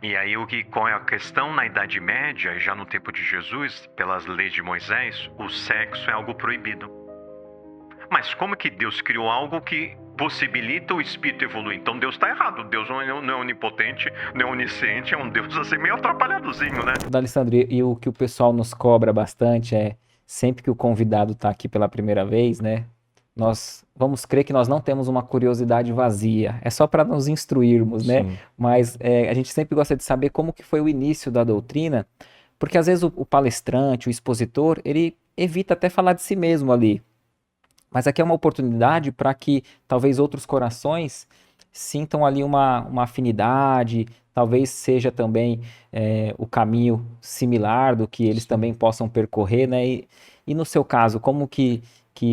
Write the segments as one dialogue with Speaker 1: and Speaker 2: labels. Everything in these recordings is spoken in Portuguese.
Speaker 1: E aí qual é a questão na Idade Média, e já no tempo de Jesus, pelas leis de Moisés, o sexo é algo proibido. Mas como que Deus criou algo que possibilita o espírito evoluir? Então Deus está errado. Deus não é onipotente, não é onisciente, é um Deus assim meio atrapalhadozinho, né?
Speaker 2: D'Alessandro, e o que o pessoal nos cobra bastante é, sempre que o convidado está aqui pela primeira vez, né? Nós vamos crer que nós não temos uma curiosidade vazia, é só para nos instruirmos, né?
Speaker 1: Sim.
Speaker 2: Mas a gente sempre gosta de saber como que foi o início da doutrina, porque às vezes o palestrante, o expositor, ele evita até falar de si mesmo ali. Mas aqui é uma oportunidade para que talvez outros corações sintam ali uma afinidade, talvez seja também o caminho similar do que eles
Speaker 1: Sim.
Speaker 2: também possam percorrer, né? E no seu caso, como que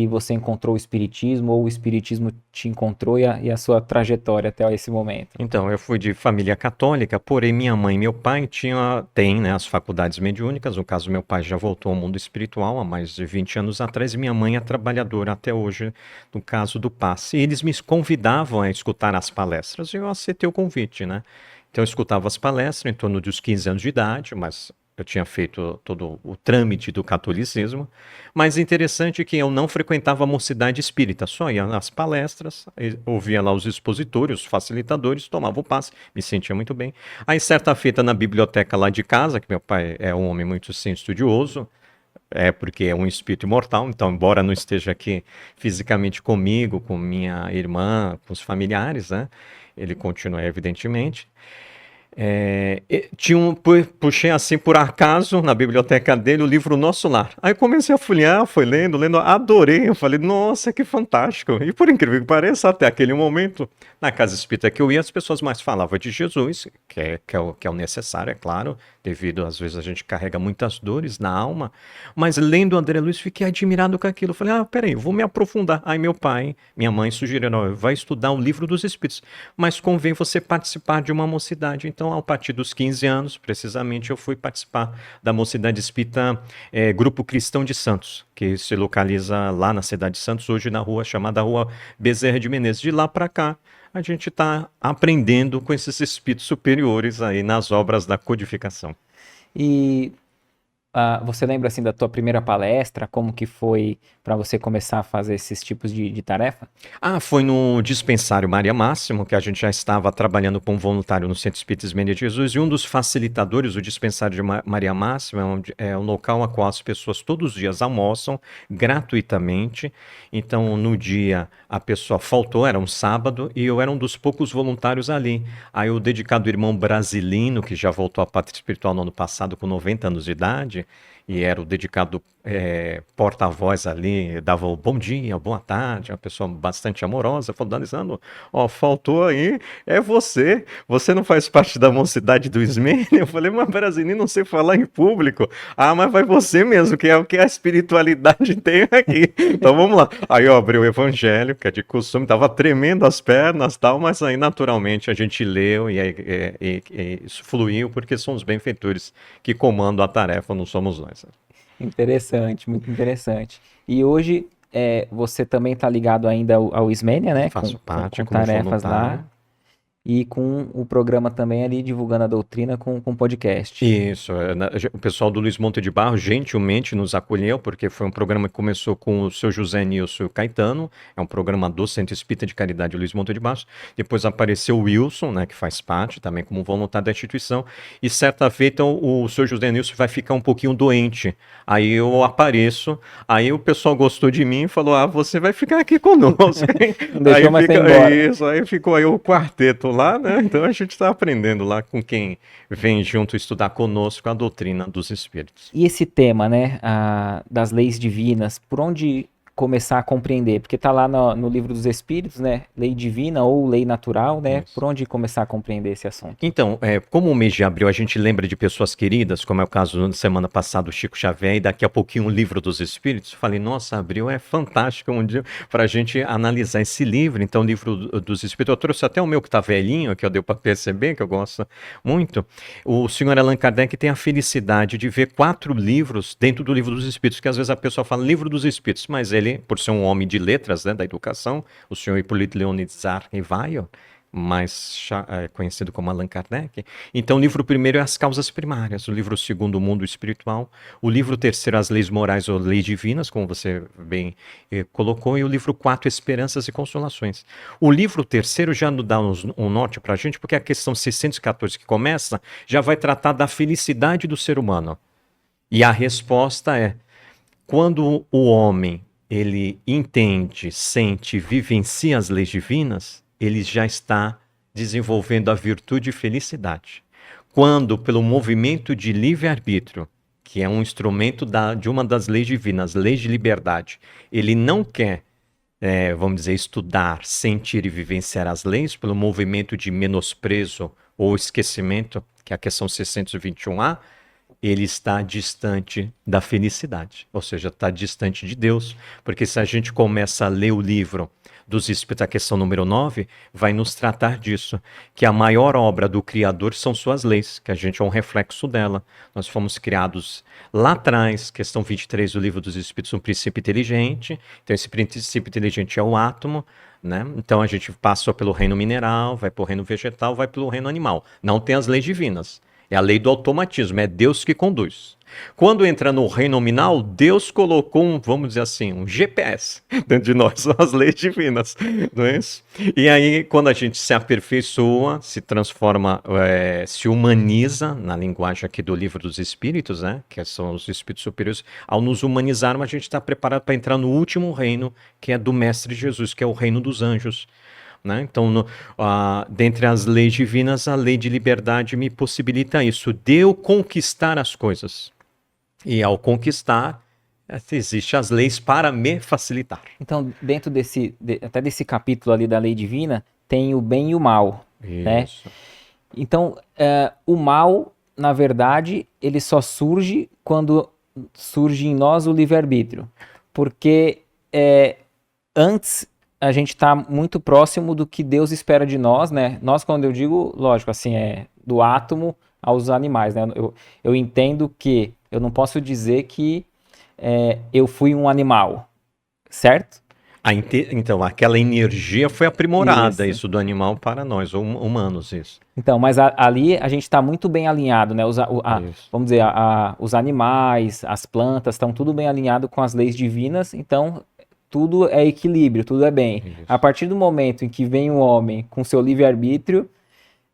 Speaker 2: você encontrou o Espiritismo ou o Espiritismo te encontrou e a sua trajetória até esse momento?
Speaker 1: Então, eu fui de família católica, porém minha mãe e meu pai têm, né, as faculdades mediúnicas. No caso, meu pai já voltou ao mundo espiritual há mais de 20 anos atrás, e minha mãe é trabalhadora até hoje, no caso do passe. E eles me convidavam a escutar as palestras e eu aceitei o convite, né? Então, eu escutava as palestras em torno dos 15 anos de idade, mas eu tinha feito todo o trâmite do catolicismo. Mas interessante que eu não frequentava a mocidade espírita, só ia nas palestras, ouvia lá os expositores, os facilitadores, tomava o passe, me sentia muito bem. Aí, certa feita, na biblioteca lá de casa, que meu pai é um homem muito sim, estudioso, porque é um espírito imortal, então, embora não esteja aqui fisicamente comigo, com minha irmã, com os familiares, né? Ele continua, evidentemente. Puxei assim por acaso na biblioteca dele o livro Nosso Lar. Aí comecei a folhear, foi lendo, adorei. Eu falei, nossa, que fantástico. E por incrível que pareça, até aquele momento, na casa espírita que eu ia, as pessoas mais falavam de Jesus, que é o necessário, é claro, devido às vezes a gente carrega muitas dores na alma. Mas lendo o André Luiz, fiquei admirado com aquilo. Falei, peraí, vou me aprofundar. Aí meu pai, minha mãe sugeriram, vai estudar o livro dos Espíritos, mas convém você participar de uma mocidade. Então, a partir dos 15 anos, precisamente, eu fui participar da Mocidade Espírita Grupo Cristão de Santos, que se localiza lá na cidade de Santos, hoje na rua chamada Rua Bezerra de Menezes. De lá para cá, a gente está aprendendo com esses espíritos superiores aí nas obras da codificação.
Speaker 2: E você lembra assim da tua primeira palestra, como que foi para você começar a fazer esses tipos de tarefa?
Speaker 1: Foi no dispensário Maria Máximo, que a gente já estava trabalhando com um voluntário no Centro Espírita Ismênia de Jesus, e um dos facilitadores, o dispensário de Maria Máxima, é um local a qual as pessoas todos os dias almoçam gratuitamente. Então, no dia, a pessoa faltou, era um sábado, e eu era um dos poucos voluntários ali. Aí o dedicado irmão Brasilino, que já voltou à pátria espiritual no ano passado com 90 anos de idade, e era o dedicado porta-voz ali, dava o bom dia, boa tarde, uma pessoa bastante amorosa, falou, D'Alessandro, faltou aí, é você não faz parte da mocidade do Ismênia? Eu falei, mas Brasilinho, não sei falar em público. Mas vai você mesmo, que é o que a espiritualidade tem aqui. Então vamos lá. Aí eu abri o evangelho, que é de costume, tava tremendo as pernas, tal, mas aí naturalmente a gente leu e isso fluiu, porque são os benfeitores que comandam a tarefa, não somos nós.
Speaker 2: Interessante, muito interessante. E hoje você também está ligado ainda ao Ismênia, né?
Speaker 1: Faço parte
Speaker 2: Com
Speaker 1: como
Speaker 2: tarefas
Speaker 1: voluntário.
Speaker 2: lá. E com o programa também ali divulgando a doutrina com podcast.
Speaker 1: Isso, o pessoal do Luiz Monte de Barro gentilmente nos acolheu, porque foi um programa que começou com o seu José Nilson e o Caetano, é um programa do Centro Espírita de Caridade Luiz Monte de Barro. Depois apareceu o Wilson, né, que faz parte também como voluntário da instituição, e certa feita o seu José Nilson vai ficar um pouquinho doente. Aí eu apareço, aí o pessoal gostou de mim e falou, você vai ficar aqui conosco.
Speaker 2: Não deixou mais você ir embora.
Speaker 1: Isso, aí ficou aí o quarteto lá, né? Então a gente está aprendendo lá com quem vem junto estudar conosco a doutrina dos espíritos.
Speaker 2: E esse tema, né, das leis divinas, por onde começar a compreender? Porque tá lá no livro dos Espíritos, né, lei divina ou lei natural, né? Por
Speaker 1: Isso.
Speaker 2: onde começar a compreender esse assunto?
Speaker 1: Então, como o mês de abril a gente lembra de pessoas queridas, como é o caso da semana passada do Chico Xavier, e daqui a pouquinho o Livro dos Espíritos, falei, nossa, abril é fantástico um dia para a gente analisar esse livro. Então, o Livro dos Espíritos, eu trouxe até o meu que está velhinho, que eu deu para perceber, que eu gosto muito. O senhor Allan Kardec tem a felicidade de ver 4 livros dentro do Livro dos Espíritos, que às vezes a pessoa fala Livro dos Espíritos, mas ele, por ser um homem de letras, né, da educação, o senhor Hipólito Leonid Tsar Rivaio, conhecido como Allan Kardec. Então, o livro primeiro é As Causas Primárias, o livro segundo, O Mundo Espiritual, o livro terceiro, As Leis Morais ou Leis Divinas, como você bem colocou, e o livro 4, Esperanças e Consolações. O livro terceiro já nos dá um norte para a gente, porque a questão 614 que começa já vai tratar da felicidade do ser humano. E a resposta é: quando o homem ele entende, sente, vivencia as leis divinas, ele já está desenvolvendo a virtude e felicidade. Quando, pelo movimento de livre-arbítrio, que é um instrumento de uma das leis divinas, leis de liberdade, ele não quer, vamos dizer, estudar, sentir e vivenciar as leis, pelo movimento de menosprezo ou esquecimento, que é a questão 621A, ele está distante da felicidade, ou seja, está distante de Deus, porque se a gente começa a ler o livro dos Espíritos, a questão número 9, vai nos tratar disso, que a maior obra do Criador são suas leis, que a gente é um reflexo dela. Nós fomos criados lá atrás, questão 23 do livro dos Espíritos, um princípio inteligente, então esse princípio inteligente é o átomo, né? Então a gente passa pelo reino mineral, vai para o reino vegetal, vai pelo reino animal. Não tem as leis divinas. É a lei do automatismo, é Deus que conduz. Quando entra no reino nominal, Deus colocou vamos dizer assim, um GPS dentro de nós, são as leis divinas, não é isso? E aí, quando a gente se aperfeiçoa, se transforma, se humaniza, na linguagem aqui do livro dos Espíritos, né, que são os Espíritos superiores, ao nos humanizarmos, a gente está preparado para entrar no último reino, que é do Mestre Jesus, que é o reino dos anjos. Né? Então, dentre as leis divinas, a lei de liberdade me possibilita isso, de eu conquistar as coisas. E ao conquistar, existem as leis para me facilitar.
Speaker 2: Então, dentro até desse capítulo ali da lei divina, tem o bem e o mal. Né?
Speaker 1: Isso.
Speaker 2: Então, o mal, na verdade, ele só surge quando surge em nós o livre-arbítrio. Porque antes a gente está muito próximo do que Deus espera de nós, né? Nós, quando eu digo, lógico, assim, do átomo aos animais, né? Eu entendo que eu não posso dizer que eu fui um animal, certo?
Speaker 1: Então, aquela energia foi aprimorada,
Speaker 2: Isso.
Speaker 1: isso do animal para nós, humanos, isso.
Speaker 2: Então, mas ali a gente está muito bem alinhado, né? Vamos dizer, os animais, as plantas, estão tudo bem alinhado com as leis divinas, então tudo é equilíbrio, tudo é bem.
Speaker 1: Isso.
Speaker 2: A partir do momento em que vem o homem com seu livre-arbítrio,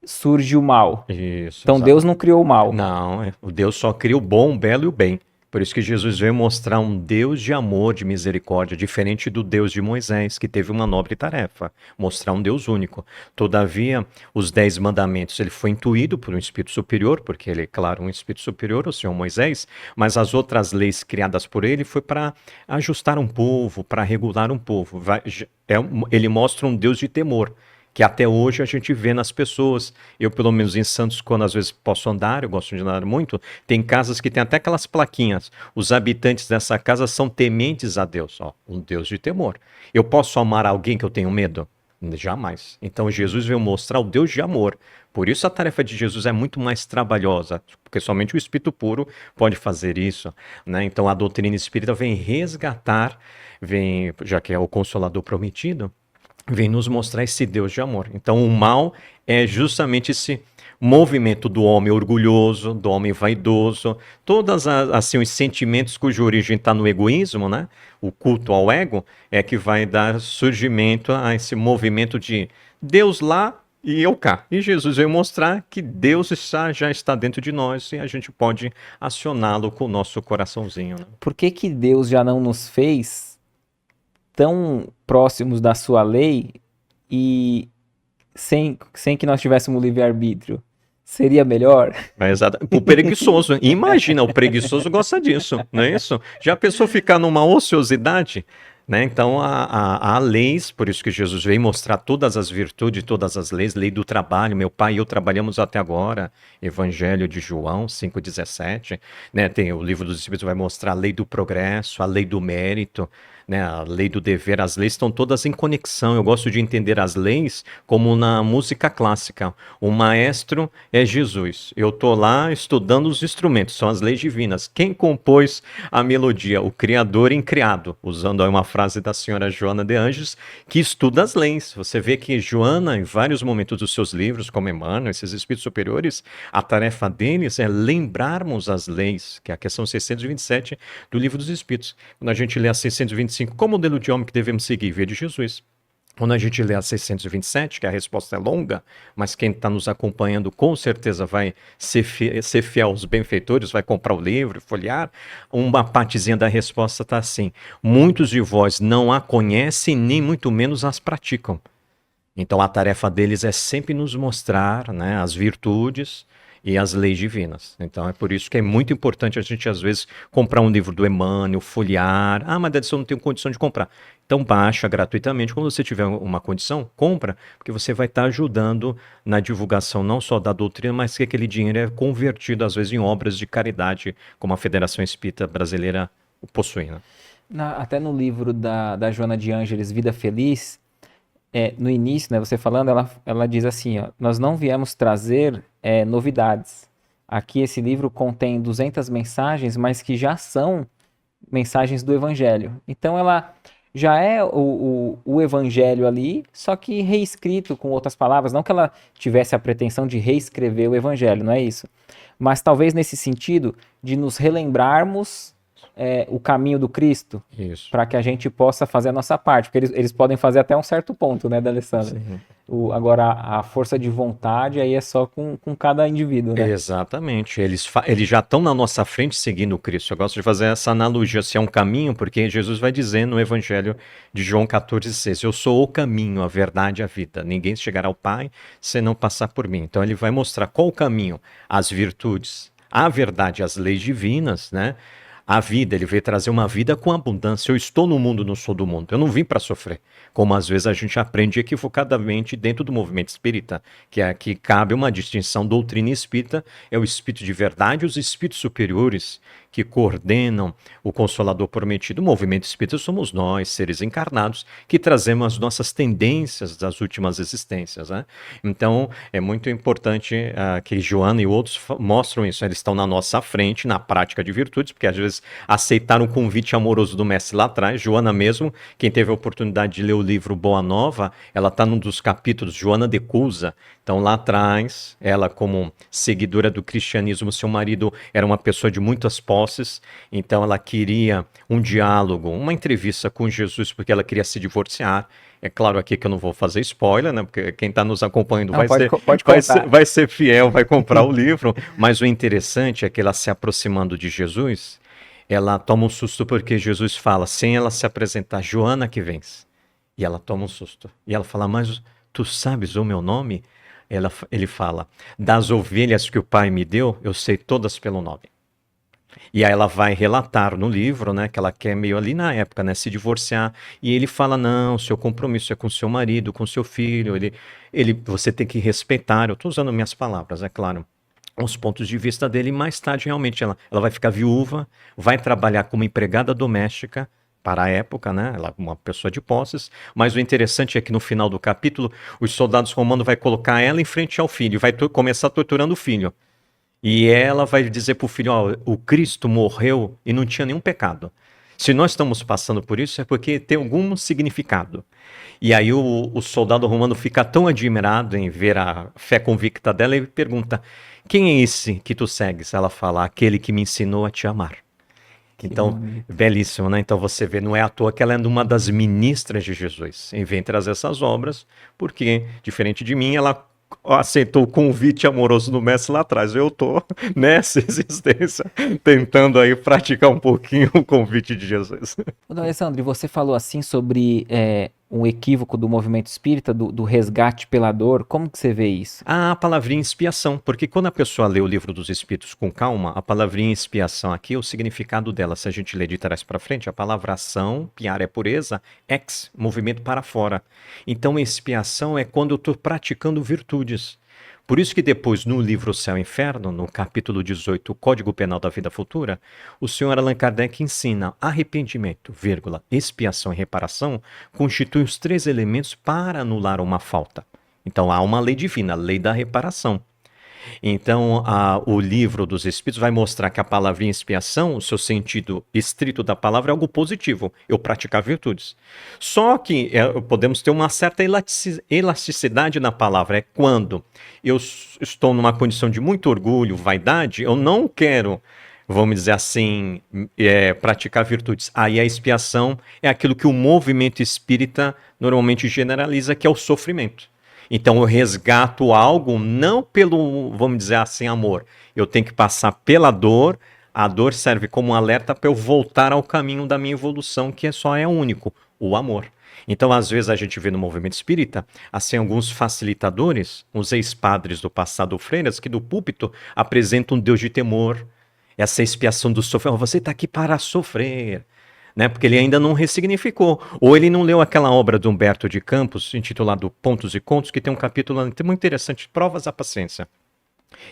Speaker 2: surge o mal.
Speaker 1: Isso,
Speaker 2: então
Speaker 1: exatamente.
Speaker 2: Deus não criou o mal.
Speaker 1: Não, o Deus só cria o bom, o belo e o bem. Por isso que Jesus veio mostrar um Deus de amor, de misericórdia, diferente do Deus de Moisés, que teve uma nobre tarefa, mostrar um Deus único. Todavia, os 10 mandamentos, ele foi intuído por um espírito superior, porque ele é, claro, um espírito superior, o Senhor Moisés, mas as outras leis criadas por ele foi para ajustar um povo, para regular um povo. Ele mostra um Deus de temor, que até hoje a gente vê nas pessoas. Eu, pelo menos em Santos, quando às vezes posso andar, eu gosto de andar muito, tem casas que tem até aquelas plaquinhas. Os habitantes dessa casa são tementes a Deus, ó, um Deus de temor. Eu posso amar alguém que eu tenho medo? Jamais. Então Jesus veio mostrar o Deus de amor. Por isso a tarefa de Jesus é muito mais trabalhosa, porque somente o Espírito puro pode fazer isso, né? Então a doutrina espírita vem resgatar, já que é o Consolador prometido, vem nos mostrar esse Deus de amor. Então o mal é justamente esse movimento do homem orgulhoso, do homem vaidoso, todos assim, os sentimentos cuja origem está no egoísmo, né? O culto ao ego é que vai dar surgimento a esse movimento de Deus lá e eu cá. E Jesus veio mostrar que Deus já está dentro de nós e a gente pode acioná-lo com o nosso coraçãozinho. Né?
Speaker 2: Por que Deus já não nos fez tão próximos da sua lei e sem que nós tivéssemos livre-arbítrio? Seria melhor?
Speaker 1: Exato. O preguiçoso. Imagina, o preguiçoso gosta disso, não é isso? Já pensou ficar numa ociosidade? Né? Então, há leis, por isso que Jesus veio mostrar todas as virtudes, todas as leis, lei do trabalho, meu pai e eu trabalhamos até agora, Evangelho de João 5,17, né? Tem o livro dos Espíritos, vai mostrar a lei do progresso, a lei do mérito, né? A lei do dever, as leis estão todas em conexão. Eu gosto de entender as leis como na música clássica. O maestro é Jesus. Eu estou lá estudando os instrumentos, são as leis divinas. Quem compôs a melodia? O Criador incriado, usando aí uma frase frase da senhora Joana de Anjos, que estuda as leis. Você vê que Joana, em vários momentos dos seus livros, como Emmanuel, esses espíritos superiores, a tarefa deles é lembrarmos as leis, que é a questão 627 do Livro dos Espíritos. Quando a gente lê a 625, qual modelo de homem que devemos seguir? Via de Jesus. Quando a gente lê a 627, que a resposta é longa, mas quem está nos acompanhando com certeza vai ser fiel aos benfeitores, vai comprar o livro, folhear, uma partezinha da resposta está assim: muitos de vós não a conhecem, nem muito menos as praticam. Então a tarefa deles é sempre nos mostrar, né, as virtudes e as leis divinas. Então é por isso que é muito importante a gente, às vezes, comprar um livro do Emmanuel, folhear. Ah, mas eu não tenho condição de comprar. Então baixa gratuitamente. Quando você tiver uma condição, compra, porque você vai estar ajudando na divulgação não só da doutrina, mas que aquele dinheiro é convertido, às vezes, em obras de caridade, como a Federação Espírita Brasileira possui, né?
Speaker 2: Até no livro da Joana de Ângeles, Vida Feliz, no início, né, você falando, ela diz assim, ó, nós não viemos trazer novidades. Aqui esse livro contém 200 mensagens, mas que já são mensagens do Evangelho. Então ela já é o Evangelho ali, só que reescrito com outras palavras. Não que ela tivesse a pretensão de reescrever o Evangelho, não é isso. Mas talvez nesse sentido de nos relembrarmos o caminho do Cristo, para que a gente possa fazer a nossa parte, porque eles podem fazer até um certo ponto, né, D'Alessandro? Agora, a força de vontade aí é só com cada indivíduo, né?
Speaker 1: Exatamente, eles já estão na nossa frente seguindo o Cristo. Eu gosto de fazer essa analogia, se é um caminho, porque Jesus vai dizer no Evangelho de João 14,6, eu sou o caminho, a verdade e a vida. Ninguém chegará ao Pai se não passar por mim. Então ele vai mostrar qual o caminho, as virtudes, a verdade, as leis divinas, né? A vida, ele veio trazer uma vida com abundância. Eu estou no mundo, não sou do mundo. Eu não vim para sofrer. Como às vezes a gente aprende equivocadamente dentro do movimento espírita, que é que cabe uma distinção. Doutrina espírita é o espírito de verdade, os espíritos superiores que coordenam o Consolador Prometido. O movimento espírita somos nós, seres encarnados, que trazemos as nossas tendências das últimas existências, né? Então, é muito importante que Joana e outros mostram isso. Eles estão na nossa frente, na prática de virtudes, porque às vezes aceitaram o convite amoroso do mestre lá atrás. Joana mesmo, quem teve a oportunidade de ler o livro Boa Nova, ela está num dos capítulos, Joana de Cusa. Então, lá atrás, ela como seguidora do cristianismo, seu marido era uma pessoa de muitas posses, então ela queria um diálogo, uma entrevista com Jesus, porque ela queria se divorciar. É claro aqui que eu não vou fazer spoiler, né? Porque quem está nos acompanhando vai ser fiel, vai comprar o livro. Mas o interessante é que ela se aproximando de Jesus, ela toma um susto porque Jesus fala, sem ela se apresentar, Joana que vens. E ela toma um susto. E ela fala, mas tu sabes o meu nome? Ele fala, das ovelhas que o Pai me deu, eu sei todas pelo nome. E aí ela vai relatar no livro, né, que ela quer meio ali na época, né, se divorciar. E ele fala, não, seu compromisso é com seu marido, com seu filho. Você tem que respeitar. Eu estou usando minhas palavras, é claro. Os pontos de vista dele. E mais tarde, realmente, ela vai ficar viúva, vai trabalhar como empregada doméstica, para a época, né? Ela é uma pessoa de posses, mas o interessante é que no final do capítulo, os soldados romanos vai colocar ela em frente ao filho, vai começar torturando o filho. E ela vai dizer para o filho, ó, o Cristo morreu e não tinha nenhum pecado. Se nós estamos passando por isso é porque tem algum significado. E aí o soldado romano fica tão admirado em ver a fé convicta dela e pergunta, quem é esse que tu segues? Ela fala, aquele que me ensinou a te amar. Então, belíssimo, né? Então você vê, não é à toa que ela é uma das ministras de Jesus. E vem trazer essas obras, porque, diferente de mim, ela aceitou o convite amoroso do mestre lá atrás. Eu estou nessa existência, tentando aí praticar um pouquinho o convite de Jesus.
Speaker 2: Alessandro, você falou assim sobre um equívoco do movimento espírita, do resgate pela dor. Como que você vê isso?
Speaker 1: A palavrinha expiação, porque quando a pessoa lê o livro dos Espíritos com calma, a palavrinha expiação aqui, o significado dela, se a gente lê de trás para frente, a palavra ação, piar é pureza, ex, movimento para fora. Então, expiação é quando eu estou praticando virtudes. Por isso que depois, no livro Céu e Inferno, no capítulo 18, o Código Penal da Vida Futura, o senhor Allan Kardec ensina arrependimento, vírgula, expiação e reparação constituem os 3 elementos para anular uma falta. Então há uma lei divina, a lei da reparação. Então, o livro dos Espíritos vai mostrar que a palavrinha expiação, o seu sentido estrito da palavra é algo positivo, eu praticar virtudes. Só que podemos ter uma certa elasticidade na palavra, é quando eu estou numa condição de muito orgulho, vaidade, eu não quero, vamos dizer assim, praticar virtudes. Aí a expiação é aquilo que o movimento espírita normalmente generaliza, que é o sofrimento. Então eu resgato algo não pelo, vamos dizer assim, amor. Eu tenho que passar pela dor. A dor serve como um alerta para eu voltar ao caminho da minha evolução, que só é único, o amor. Então, às vezes, a gente vê no movimento espírita, assim, alguns facilitadores, uns ex-padres do passado, freiras, que do púlpito apresentam um Deus de temor, essa expiação do sofrimento. Você está aqui para sofrer. Né, porque ele ainda não ressignificou. Ou ele não leu aquela obra de Humberto de Campos, intitulado Pontos e Contos, que tem um capítulo muito interessante, Provas da Paciência.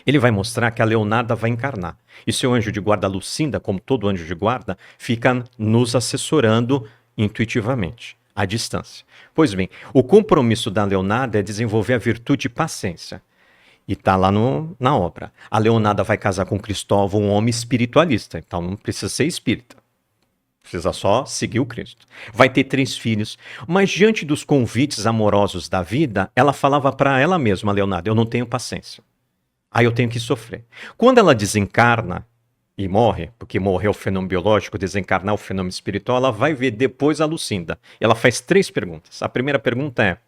Speaker 1: Ele vai mostrar que a Leonarda vai encarnar. E seu anjo de guarda Lucinda, como todo anjo de guarda, fica nos assessorando intuitivamente, à distância. Pois bem, o compromisso da Leonarda é desenvolver a virtude de paciência. E está lá na obra. A Leonarda vai casar com Cristóvão, um homem espiritualista, então não precisa ser espírita. Precisa só seguir o Cristo. Vai ter 3 filhos. Mas diante dos convites amorosos da vida, ela falava para ela mesma, Leonardo, eu não tenho paciência. Aí eu tenho que sofrer. Quando ela desencarna e morre, porque morreu o fenômeno biológico, desencarnar o fenômeno espiritual, ela vai ver depois a Lucinda. Ela faz 3 perguntas. A primeira pergunta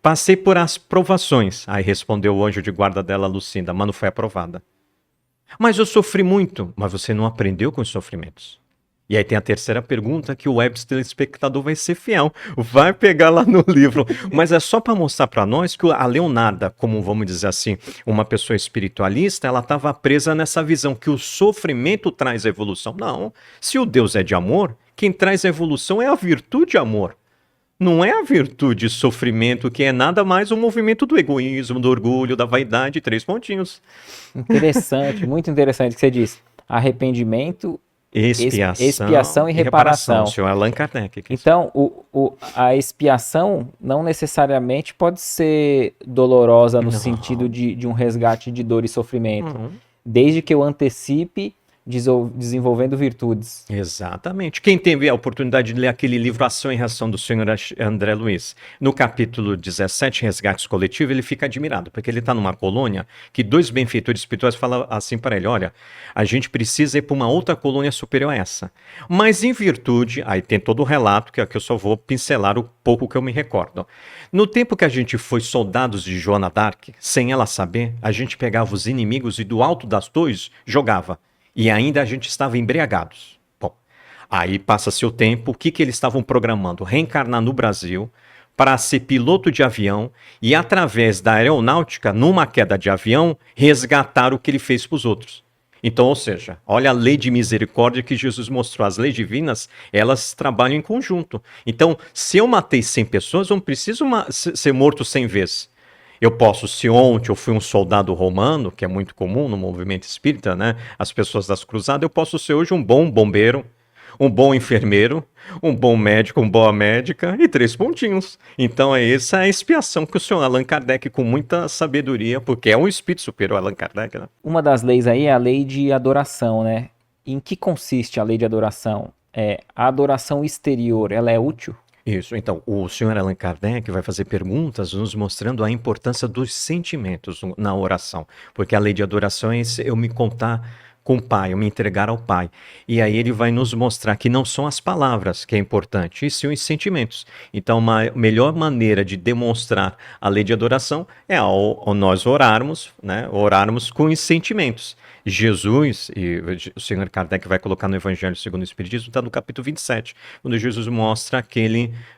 Speaker 1: passei por as provações. Aí respondeu o anjo de guarda dela, Lucinda, mas não foi aprovada. Mas eu sofri muito. Mas você não aprendeu com os sofrimentos. E aí tem a terceira pergunta que o web telespectador vai ser fiel. Vai pegar lá no livro. Mas é só para mostrar para nós que a Leonarda, como vamos dizer assim, uma pessoa espiritualista, ela estava presa nessa visão que o sofrimento traz evolução. Não. Se o Deus é de amor, quem traz a evolução é a virtude de amor. Não é a virtude de sofrimento, que é nada mais um movimento do egoísmo, do orgulho, da vaidade, 3 pontinhos.
Speaker 2: Interessante, muito interessante o que você disse. Arrependimento, expiação e reparação.
Speaker 1: O senhor Allan Kardec.
Speaker 2: Então, a expiação não necessariamente pode ser dolorosa no sentido de um resgate de dor e sofrimento, desde que eu antecipe desenvolvendo virtudes.
Speaker 1: Exatamente. Quem teve a oportunidade de ler aquele livro Ação e Reação do senhor André Luiz, no capítulo 17, Resgates Coletivos, ele fica admirado, porque ele está numa colônia que 2 benfeitores espirituais falam assim para ele, olha, a gente precisa ir para uma outra colônia superior a essa. Mas em virtude, aí tem todo o relato, que eu só vou pincelar o pouco que eu me recordo. No tempo que a gente foi soldados de Joana d'Arc, sem ela saber, a gente pegava os inimigos e do alto das torres jogava. E ainda a gente estava embriagados. Bom, aí passa-se o tempo, o que eles estavam programando? Reencarnar no Brasil para ser piloto de avião e, através da aeronáutica, numa queda de avião, resgatar o que ele fez para os outros. Então, ou seja, olha a lei de misericórdia que Jesus mostrou. As leis divinas, elas trabalham em conjunto. Então, se eu matei 100 pessoas, eu não preciso ser morto 100 vezes. Eu posso, se ontem eu fui um soldado romano, que é muito comum no movimento espírita, né? As pessoas das cruzadas, eu posso ser hoje um bom bombeiro, um bom enfermeiro, um bom médico, uma boa médica e 3 pontinhos. Então essa é a expiação que o senhor Allan Kardec, com muita sabedoria, porque é um espírito superior, Allan Kardec, né?
Speaker 2: Uma das leis aí é a lei de adoração, né? Em que consiste a lei de adoração? A adoração exterior, ela é útil?
Speaker 1: Isso, então, o senhor Allan Kardec vai fazer perguntas nos mostrando a importância dos sentimentos na oração, porque a lei de adoração é eu me contar com o Pai, eu me entregar ao Pai. E aí ele vai nos mostrar que não são as palavras que é importante, e sim os sentimentos. Então, uma melhor maneira de demonstrar a lei de adoração é ao nós orarmos, né? Orarmos com os sentimentos. Jesus, e o senhor Kardec vai colocar no Evangelho segundo o Espiritismo, está no capítulo 27, quando Jesus mostra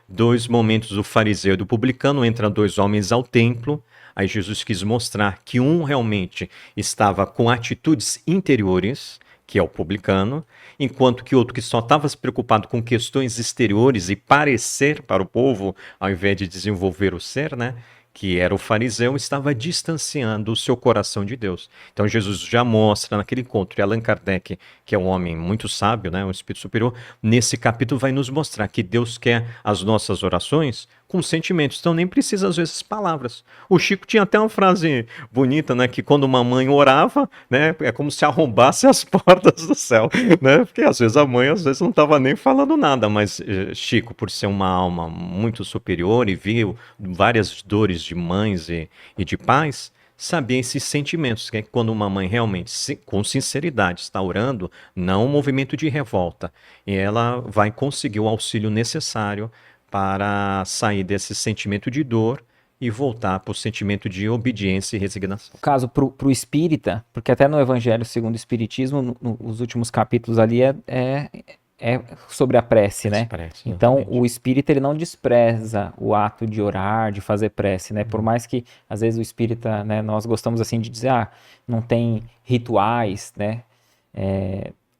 Speaker 1: 2 momentos do fariseu e do publicano, entram 2 homens ao templo, aí Jesus quis mostrar que um realmente estava com atitudes interiores, que é o publicano, enquanto que outro que só estava se preocupado com questões exteriores e parecer para o povo, ao invés de desenvolver o ser, né? Que era o fariseu, estava distanciando o seu coração de Deus. Então Jesus já mostra naquele encontro, e Allan Kardec, que é um homem muito sábio, né, um espírito superior, nesse capítulo vai nos mostrar que Deus quer as nossas orações com sentimentos. Então nem precisa, às vezes, palavras. O Chico tinha até uma frase bonita, né? Que quando uma mãe orava, né? É como se arrombasse as portas do céu, né? Porque às vezes a mãe, às vezes, não estava nem falando nada, mas Chico, por ser uma alma muito superior e viu várias dores de mães e de pais, sabia esses sentimentos, que é quando uma mãe realmente, com sinceridade, está orando, não um movimento de revolta, e ela vai conseguir o auxílio necessário para sair desse sentimento de dor e voltar para o sentimento de obediência e resignação.
Speaker 2: No caso, pro espírita, porque até no Evangelho segundo o Espiritismo, nos últimos capítulos ali é sobre a prece, né?
Speaker 1: Prece,
Speaker 2: Então,
Speaker 1: exatamente.
Speaker 2: o espírita ele não despreza o ato de orar, de fazer prece, né? Por mais que às vezes o espírita, né, nós gostamos assim de dizer, não tem rituais, né?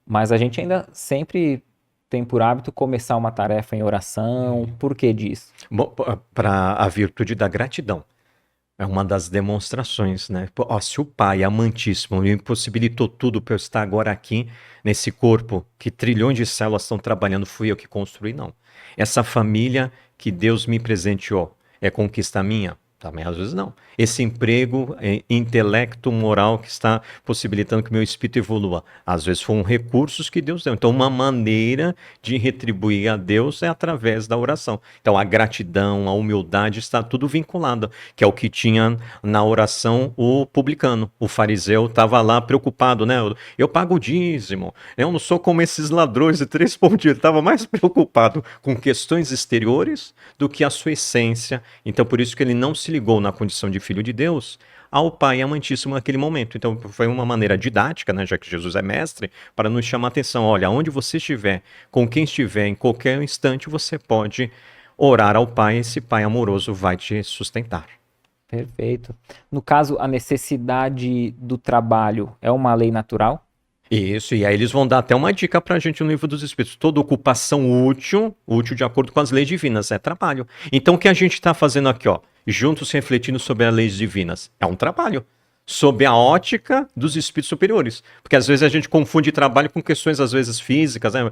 Speaker 2: Mas a gente ainda sempre tem por hábito começar uma tarefa em oração. Por que disso?
Speaker 1: Bom, para a virtude da gratidão. É uma das demonstrações, né? Pô, ó, se o Pai amantíssimo me impossibilitou tudo para eu estar agora aqui, nesse corpo, que trilhões de células estão trabalhando, fui eu que construí, não. Essa família que Deus me presenteou é conquista minha? Também às vezes não. Esse emprego, intelecto, moral que está possibilitando que meu espírito evolua. Às vezes foram recursos que Deus deu. Então, uma maneira de retribuir a Deus é através da oração. Então, a gratidão, a humildade está tudo vinculado, que é o que tinha na oração o publicano. O fariseu estava lá preocupado, né? Eu pago o dízimo, eu não sou como esses ladrões de 3 por dia. Ele estava mais preocupado com questões exteriores do que a sua essência. Então, por isso que ele não se ligou na condição de filho de Deus ao Pai amantíssimo naquele momento. Então foi uma maneira didática, né, já que Jesus é mestre, para nos chamar a atenção. Olha, onde você estiver, com quem estiver, em qualquer instante, você pode orar ao Pai, esse Pai amoroso vai te sustentar.
Speaker 2: Perfeito. No caso, a necessidade do trabalho é uma lei natural?
Speaker 1: Isso, e aí eles vão dar até uma dica pra gente no Livro dos Espíritos. Toda ocupação útil de acordo com as leis divinas, é trabalho. Então o que a gente está fazendo aqui, ó, juntos refletindo sobre as leis divinas, é um trabalho. Sob a ótica dos espíritos superiores. Porque às vezes a gente confunde trabalho com questões, às vezes, físicas, né?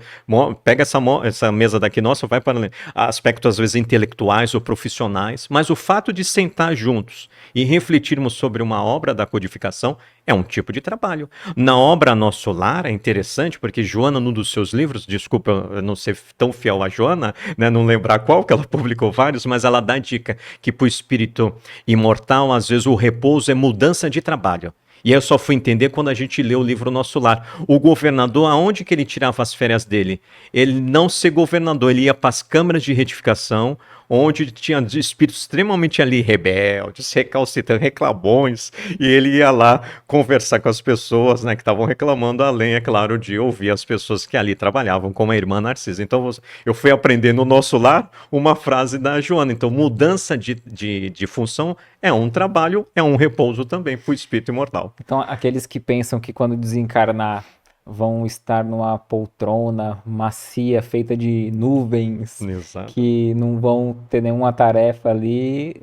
Speaker 1: Pega essa mesa daqui nossa, vai para aspectos, às vezes, intelectuais ou profissionais, mas o fato de sentar juntos e refletirmos sobre uma obra da codificação é um tipo de trabalho. Na obra Nosso Lar é interessante, porque Joana, num dos seus livros, desculpa eu não ser tão fiel a Joana, né, não lembrar qual, que ela publicou vários, mas ela dá a dica que para o espírito imortal, às vezes, o repouso é mudança de trabalho. E aí eu só fui entender quando a gente leu o livro Nosso Lar. O governador, aonde que ele tirava as férias dele? Ele não ser governador, ele ia para as câmaras de retificação, onde tinha espíritos extremamente ali rebeldes, recalcitrantes, reclamões, e ele ia lá conversar com as pessoas, né, que estavam reclamando, além, é claro, de ouvir as pessoas que ali trabalhavam, como a irmã Narcisa. Então eu fui aprender no Nosso Lar uma frase da Joana. Então, mudança de função é um trabalho, é um repouso também para o espírito imortal.
Speaker 2: Então, aqueles que pensam que quando desencarnar vão estar numa poltrona macia, feita de nuvens,
Speaker 1: Exato.
Speaker 2: que não vão ter nenhuma tarefa ali,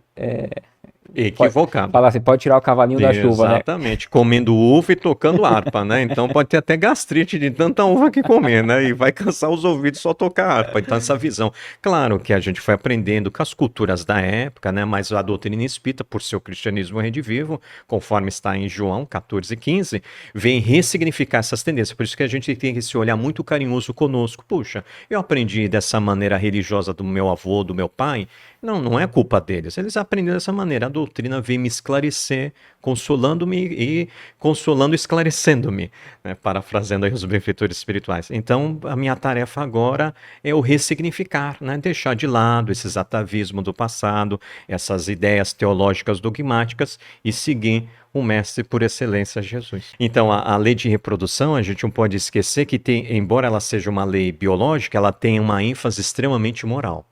Speaker 1: Equivocado.
Speaker 2: falar assim, pode tirar o cavalinho da chuva, né?
Speaker 1: Exatamente, comendo uva e tocando harpa, né? Então pode ter até gastrite de tanta uva que comer, né? E vai cansar os ouvidos só tocar harpa. Então essa visão, claro que a gente foi aprendendo com as culturas da época, né? Mas a doutrina espírita, por ser o cristianismo redivivo, conforme está em João 14:15, vem ressignificar essas tendências. Por isso que a gente tem que se olhar muito carinhoso conosco. Puxa, eu aprendi dessa maneira religiosa do meu avô, do meu pai. Não é culpa deles. Eles aprenderam dessa maneira. A doutrina vem me esclarecer, consolando-me e consolando, esclarecendo-me, né? Parafraseando aí os benfeitores espirituais. Então, a minha tarefa agora é o ressignificar, né? Deixar de lado esses atavismos do passado, essas ideias teológicas dogmáticas e seguir o mestre por excelência, Jesus. Então, a lei de reprodução, a gente não pode esquecer que tem, embora ela seja uma lei biológica, ela tem uma ênfase extremamente moral.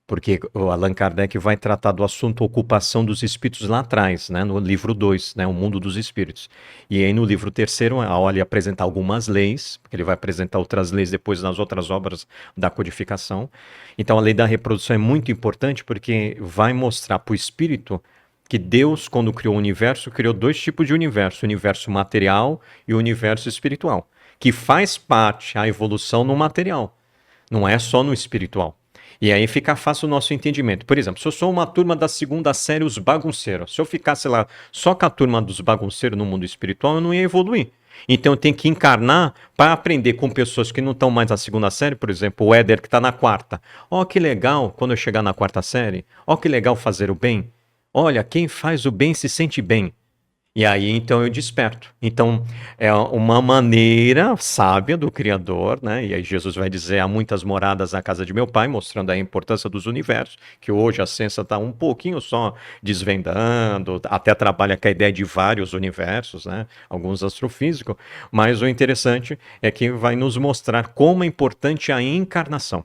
Speaker 1: Porque o Allan Kardec vai tratar do assunto ocupação dos espíritos lá atrás, né, no livro 2, né, o mundo dos espíritos. E aí no livro 3º, ele apresenta algumas leis, porque ele vai apresentar outras leis depois nas outras obras da codificação. Então a lei da reprodução é muito importante porque vai mostrar para o espírito que Deus, quando criou o universo, criou 2 tipos de universo, o universo material e o universo espiritual, que faz parte a evolução no material, não é só no espiritual. E aí fica fácil o nosso entendimento. Por exemplo, se eu sou uma turma da segunda série, os bagunceiros, se eu ficasse lá só com a turma dos bagunceiros no mundo espiritual, eu não ia evoluir. Então eu tenho que encarnar para aprender com pessoas que não estão mais na segunda série, por exemplo, o Éder que está na quarta. Ó, que legal quando eu chegar na quarta série. Ó, que legal fazer o bem. Olha, quem faz o bem se sente bem. E aí, então, eu desperto. Então, é uma maneira sábia do Criador, né? E aí Jesus vai dizer, há muitas moradas na casa de meu pai, mostrando a importância dos universos, que hoje a ciência está um pouquinho só desvendando, até trabalha com a ideia de vários universos, né? Alguns astrofísicos, mas o interessante é que vai nos mostrar como é importante a encarnação.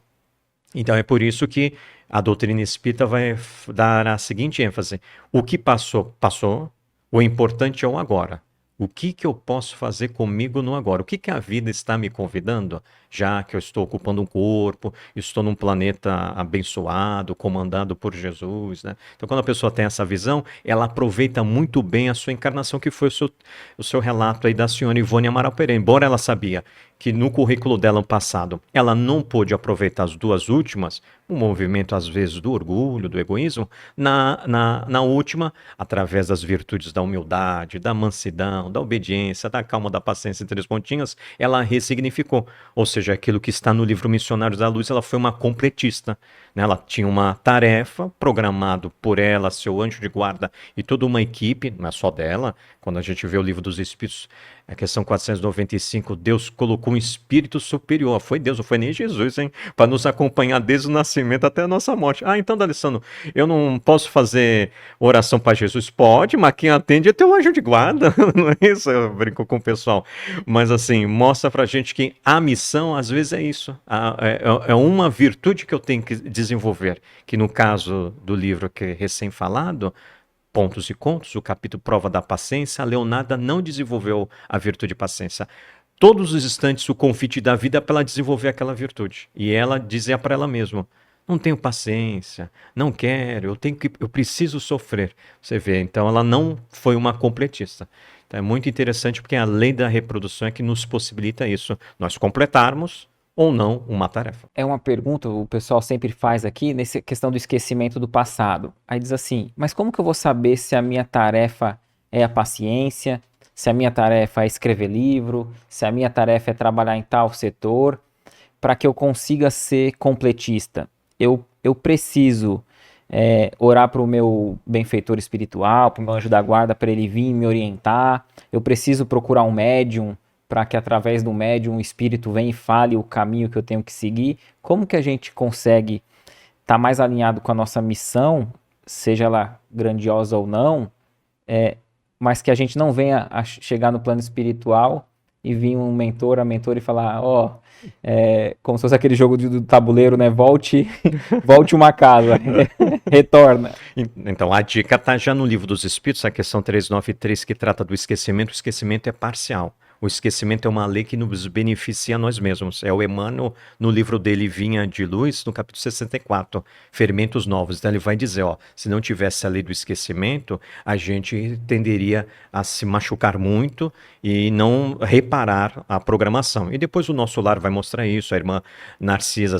Speaker 1: Então, é por isso que a doutrina espírita vai dar a seguinte ênfase: o que passou, passou. O importante é o agora. O que que eu posso fazer comigo no agora? O que que a vida está me convidando, já que eu estou ocupando um corpo, estou num planeta abençoado, comandado por Jesus, né? Então, quando a pessoa tem essa visão, ela aproveita muito bem a sua encarnação, que foi o seu relato aí da senhora Ivone Amaral Pereira. Embora ela sabia que no currículo dela no passado ela não pôde aproveitar as duas últimas, um movimento às vezes do orgulho, do egoísmo, na última, através das virtudes da humildade, da mansidão, da obediência, da calma, da paciência em três pontinhas, ela ressignificou. Ou seja, aquilo que está no livro Missionários da Luz, ela foi uma completista, né? Ela tinha uma tarefa programado por ela, seu anjo de guarda e toda uma equipe, não é só dela. Quando a gente vê o livro dos Espíritos, a questão 495, Deus colocou um espírito superior. Foi Deus, não foi nem Jesus, hein? Para nos acompanhar desde o nascimento até a nossa morte. Ah, então, D'Alessandro, eu não posso fazer oração para Jesus? Pode, mas quem atende é teu anjo de guarda. Não é isso? Eu brinco com o pessoal. Mas assim, mostra pra gente que a missão, às vezes, é isso. É uma virtude que eu tenho que desenvolver. Que no caso do livro que é recém-falado, Pontos e Contos, o capítulo Prova da Paciência, a Leonarda não desenvolveu a virtude de paciência. Todos os instantes o confite da vida é para ela desenvolver aquela virtude. E ela dizia para ela mesma: não tenho paciência, não quero, eu preciso sofrer. Você vê, então ela não foi uma completista. Então é muito interessante porque a lei da reprodução é que nos possibilita isso, nós completarmos ou não uma tarefa.
Speaker 2: É uma pergunta, o pessoal sempre faz aqui, nessa questão do esquecimento do passado. Aí diz assim, mas como que eu vou saber se a minha tarefa é a paciência, se a minha tarefa é escrever livro, se a minha tarefa é trabalhar em tal setor, para que eu consiga ser completista? Eu preciso orar para o meu benfeitor espiritual, para o meu anjo da guarda, para ele vir me orientar. Eu preciso procurar um médium para que através do médium o espírito venha e fale o caminho que eu tenho que seguir. Como que a gente consegue estar mais alinhado com a nossa missão, seja ela grandiosa ou não, mas que a gente não venha a chegar no plano espiritual e vir um mentor, a mentora e falar, como se fosse aquele jogo do tabuleiro, né? Volte uma casa, retorna.
Speaker 1: Então, a dica está já no Livro dos Espíritos, a questão 393, que trata do esquecimento. O esquecimento é parcial. O esquecimento é uma lei que nos beneficia a nós mesmos. É o Emmanuel, no livro dele, Vinha de Luz, no capítulo 64, Fermentos Novos. Então ele vai dizer, se não tivesse a lei do esquecimento, a gente tenderia a se machucar muito e não reparar a programação. E depois o Nosso Lar vai mostrar isso. A irmã Narcisa,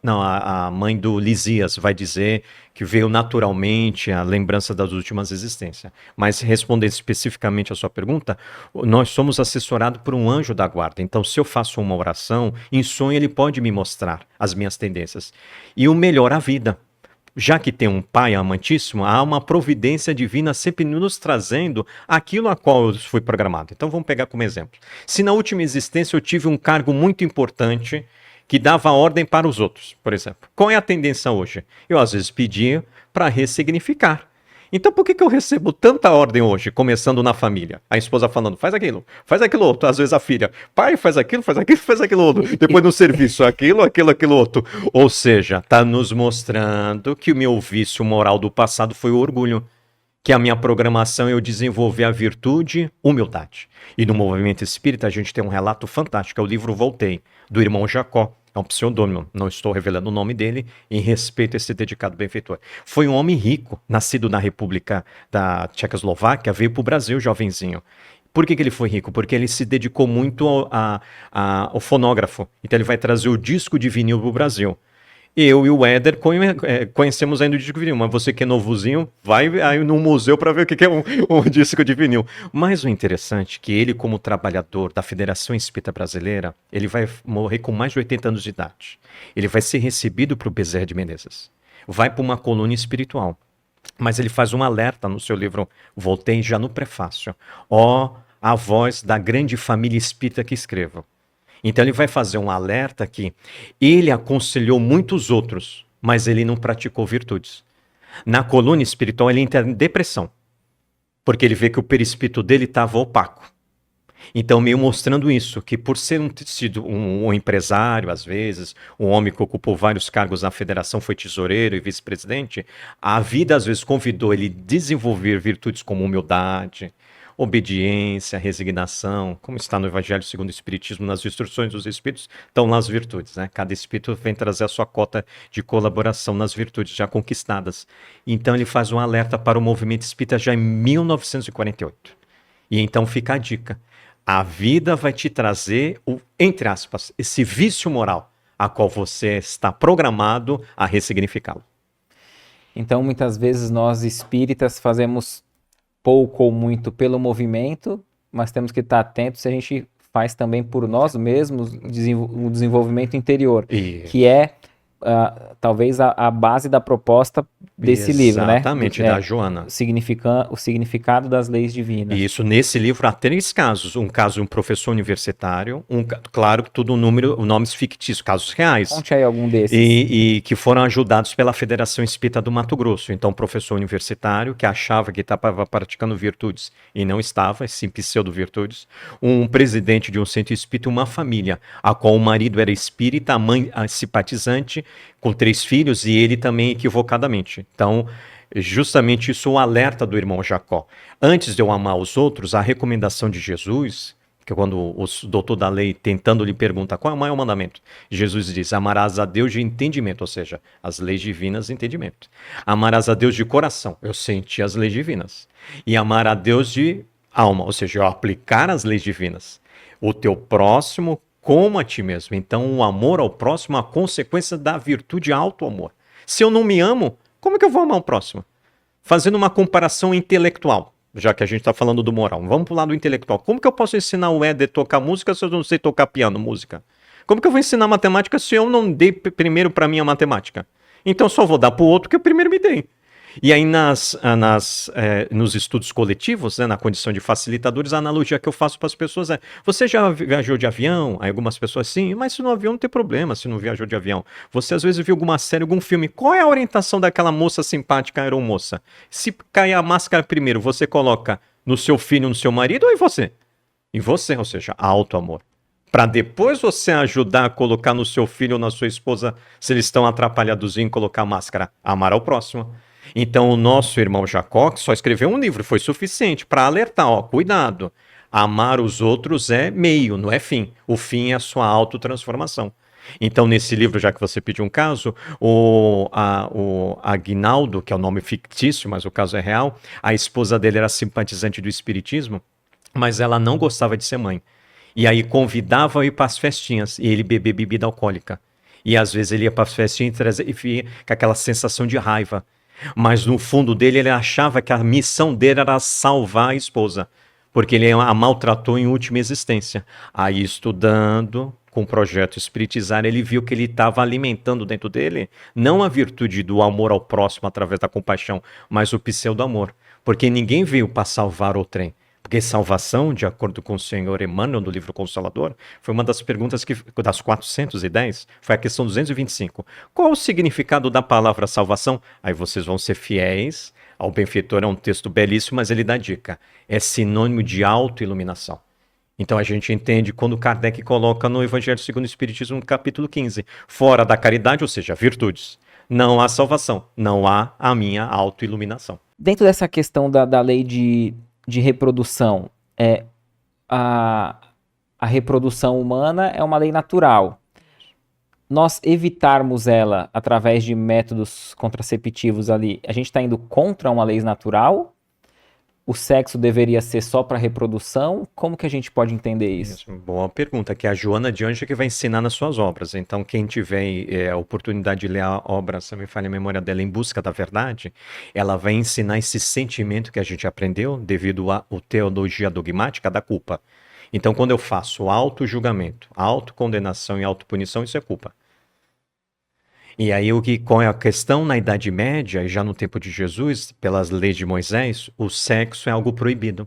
Speaker 1: a mãe do Lisias vai dizer que veio naturalmente a lembrança das últimas existências. Mas respondendo especificamente a sua pergunta, nós somos assessorados por um anjo da guarda. Então, se eu faço uma oração, em sonho ele pode me mostrar as minhas tendências. E o melhor, a vida. Já que tem um Pai amantíssimo, há uma providência divina sempre nos trazendo aquilo a qual eu fui programado. Então vamos pegar como exemplo. Se na última existência eu tive um cargo muito importante que dava ordem para os outros, por exemplo. Qual é a tendência hoje? Eu às vezes pedia para ressignificar. Então por que eu recebo tanta ordem hoje, começando na família? A esposa falando, faz aquilo outro. Às vezes a filha, pai, faz aquilo outro. Depois no serviço, aquilo outro. Ou seja, está nos mostrando que o meu vício moral do passado foi o orgulho. Que a minha programação é eu desenvolver a virtude, humildade. E no movimento espírita a gente tem um relato fantástico, é o livro Voltei, do irmão Jacó. É um pseudônimo, não estou revelando o nome dele, em respeito a esse dedicado benfeitor. Foi um homem rico, nascido na República da Tchecoslováquia, veio para o Brasil jovenzinho. Por que ele foi rico? Porque ele se dedicou muito ao fonógrafo. Então ele vai trazer o disco de vinil para o Brasil. Eu e o Éder conhecemos ainda o disco de vinil, mas você que é novozinho, vai aí no museu para ver o que é um disco de vinil. Mas o interessante é que ele, como trabalhador da Federação Espírita Brasileira, ele vai morrer com mais de 80 anos de idade. Ele vai ser recebido para o Bezerra de Menezes. Vai para uma colônia espiritual. Mas ele faz um alerta no seu livro Voltei, já no prefácio. Ó, a voz da grande família espírita que escrevo. Então ele vai fazer um alerta que ele aconselhou muitos outros, mas ele não praticou virtudes. Na coluna espiritual ele entra em depressão, porque ele vê que o perispírito dele estava opaco. Então, meio mostrando isso, que por ser sido um empresário, às vezes, um homem que ocupou vários cargos na federação, foi tesoureiro e vice-presidente, a vida às vezes convidou ele a desenvolver virtudes como humildade, obediência, resignação, como está no Evangelho segundo o Espiritismo, nas instruções dos Espíritos, estão lá as virtudes, né? Cada Espírito vem trazer a sua cota de colaboração nas virtudes já conquistadas. Então ele faz um alerta para o movimento espírita já em 1948. E então fica a dica. A vida vai te trazer, entre aspas, esse vício moral, a qual você está programado a ressignificá-lo.
Speaker 2: Então, muitas vezes nós espíritas fazemos pouco ou muito pelo movimento, mas temos que estar atentos se a gente faz também por nós mesmos o desenvolvimento interior, que é talvez a base da proposta desse livro, né?
Speaker 1: Exatamente, da Joana.
Speaker 2: O significado das leis divinas.
Speaker 1: Isso, nesse livro há 3 casos. Um caso de um professor universitário, claro que tudo nomes fictícios, casos reais.
Speaker 2: Conte aí algum desses.
Speaker 1: E que foram ajudados pela Federação Espírita do Mato Grosso. Então, professor universitário que achava que estava praticando virtudes e não estava, sim, pseudo-virtudes. Um presidente de um centro espírita, uma família, a qual o marido era espírita, a mãe simpatizante, com 3 filhos, e ele também equivocadamente. Então, justamente isso é o alerta do irmão Jacó. Antes de eu amar os outros, a recomendação de Jesus, que quando o doutor da lei tentando lhe pergunta qual é o maior mandamento, Jesus diz, amarás a Deus de entendimento, ou seja, as leis divinas de entendimento. Amarás a Deus de coração, eu senti as leis divinas. E amar a Deus de alma, ou seja, eu aplicar as leis divinas. O teu próximo como a ti mesmo. Então, o amor ao próximo é a consequência da virtude auto-amor. Se eu não me amo, como é que eu vou amar o próximo? Fazendo uma comparação intelectual, já que a gente está falando do moral. Vamos para o lado intelectual. Como que eu posso ensinar o Éder a tocar música se eu não sei tocar piano, música? Como que eu vou ensinar matemática se eu não dei primeiro para mim a matemática? Então, só vou dar para o outro que eu primeiro me dei. E aí, nos estudos coletivos, né, na condição de facilitadores, a analogia que eu faço para as pessoas é: você já viajou de avião? Aí algumas pessoas, sim, mas se no avião não tem problema, se não viajou de avião. Você às vezes viu alguma série, algum filme. Qual é a orientação daquela moça simpática, aeromoça? Se cair a máscara primeiro, você coloca no seu filho, no seu marido ou em você? Em você, ou seja, auto-amor. Para depois você ajudar a colocar no seu filho ou na sua esposa, se eles estão atrapalhados em colocar máscara, amar ao próximo. Então, o nosso irmão Jacó, que só escreveu um livro, foi suficiente para alertar, ó, cuidado, amar os outros é meio, não é fim. O fim é a sua autotransformação. Então, nesse livro, já que você pediu um caso, o Aguinaldo, que é o nome fictício, mas o caso é real, a esposa dele era simpatizante do espiritismo, mas ela não gostava de ser mãe. E aí convidava a ir para as festinhas, e ele bebia bebida alcoólica. E às vezes ele ia para as festinhas e via com aquela sensação de raiva. Mas no fundo dele, ele achava que a missão dele era salvar a esposa, porque ele a maltratou em última existência. Aí, estudando com o projeto Espiritizar, ele viu que ele estava alimentando dentro dele não a virtude do amor ao próximo através da compaixão, mas o pseudo-amor. Porque ninguém veio para salvar o trem. Porque salvação, de acordo com o senhor Emmanuel, do livro Consolador, foi uma das perguntas das 410, foi a questão 225. Qual o significado da palavra salvação? Aí vocês vão ser fiéis ao benfeitor, é um texto belíssimo, mas ele dá dica. É sinônimo de autoiluminação. Então a gente entende quando Kardec coloca no Evangelho segundo o Espiritismo, no capítulo 15, fora da caridade, ou seja, virtudes, não há salvação, não há a minha autoiluminação.
Speaker 2: Dentro dessa questão da lei de reprodução, a reprodução humana é uma lei natural. Nós evitarmos ela através de métodos contraceptivos ali, a gente está indo contra uma lei natural? o sexo deveria ser só para reprodução? Como que a gente pode entender isso?
Speaker 1: Isso, boa pergunta, que é a Joana de Ângeles que vai ensinar nas suas obras. Então, quem tiver a oportunidade de ler a obra, se me falha a memória dela, Em Busca da Verdade, ela vai ensinar esse sentimento que a gente aprendeu devido à teologia dogmática da culpa. Então, quando eu faço auto-julgamento, autocondenação e autopunição, isso é culpa. E aí, qual é a questão na Idade Média, e já no tempo de Jesus, pelas leis de Moisés, o sexo é algo proibido.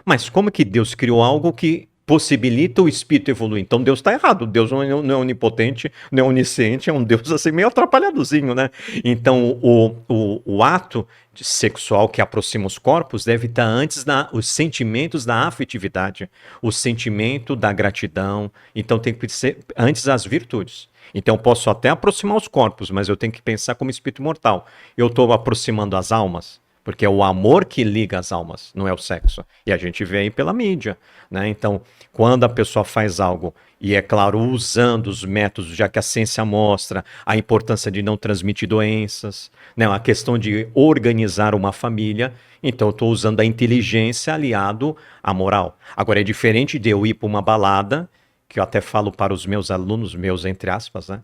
Speaker 1: Mas como que Deus criou algo que possibilita o espírito evoluir? Então Deus está errado. Deus não é onipotente, não é onisciente, é um Deus assim meio atrapalhadozinho, né? Então o ato sexual que aproxima os corpos deve estar antes os sentimentos da afetividade, o sentimento da gratidão. Então tem que ser antes as virtudes. Então eu posso até aproximar os corpos, mas eu tenho que pensar como espírito mortal. Eu estou aproximando as almas, porque é o amor que liga as almas, não é o sexo. E a gente vê aí pela mídia, né? Então, quando a pessoa faz algo, e é claro, usando os métodos, já que a ciência mostra a importância de não transmitir doenças, né? A questão de organizar uma família, então eu estou usando a inteligência aliado à moral. Agora, é diferente de eu ir para uma balada, que eu até falo para os meus alunos, meus entre aspas, né?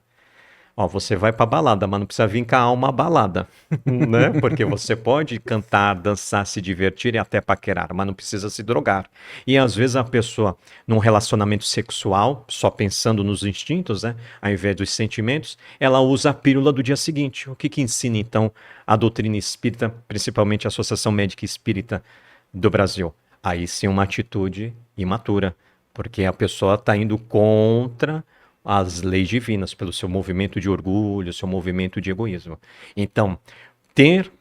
Speaker 1: Ó, você vai pra balada, mas não precisa vir com a alma balada, né? Porque você pode cantar, dançar, se divertir e até paquerar, mas não precisa se drogar. E às vezes a pessoa, num relacionamento sexual, só pensando nos instintos, né? Ao invés dos sentimentos, ela usa a pílula do dia seguinte. O que ensina, então, a doutrina espírita, principalmente a Associação Médica Espírita do Brasil? Aí sim uma atitude imatura, porque a pessoa está indo contra as leis divinas, pelo seu movimento de orgulho, seu movimento de egoísmo. Então, ter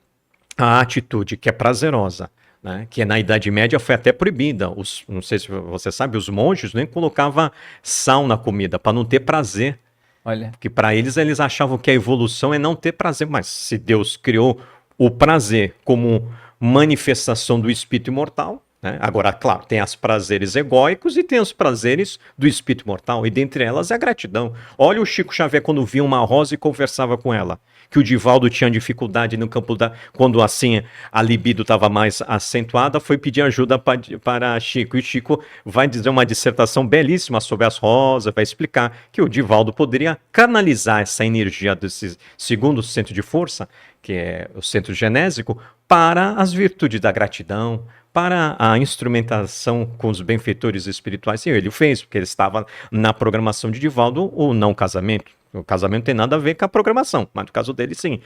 Speaker 1: a atitude que é prazerosa, né, que na Idade Média foi até proibida. Não sei se você sabe, os monges nem colocavam sal na comida para não ter prazer.
Speaker 2: Olha.
Speaker 1: Porque para eles achavam que a evolução é não ter prazer. Mas se Deus criou o prazer como manifestação do espírito imortal, né? Agora, claro, tem os prazeres egóicos e tem os prazeres do espírito mortal, e dentre elas é a gratidão. Olha o Chico Xavier quando via uma rosa e conversava com ela, que o Divaldo tinha dificuldade no campo quando assim a libido estava mais acentuada, foi pedir ajuda para Chico, e Chico vai dizer uma dissertação belíssima sobre as rosas, vai explicar que o Divaldo poderia canalizar essa energia desse segundo centro de força, que é o centro genésico, para as virtudes da gratidão, para a instrumentação com os benfeitores espirituais. E ele o fez, porque ele estava na programação de Divaldo, o não casamento. O casamento tem nada a ver com a programação, mas no caso dele, sim.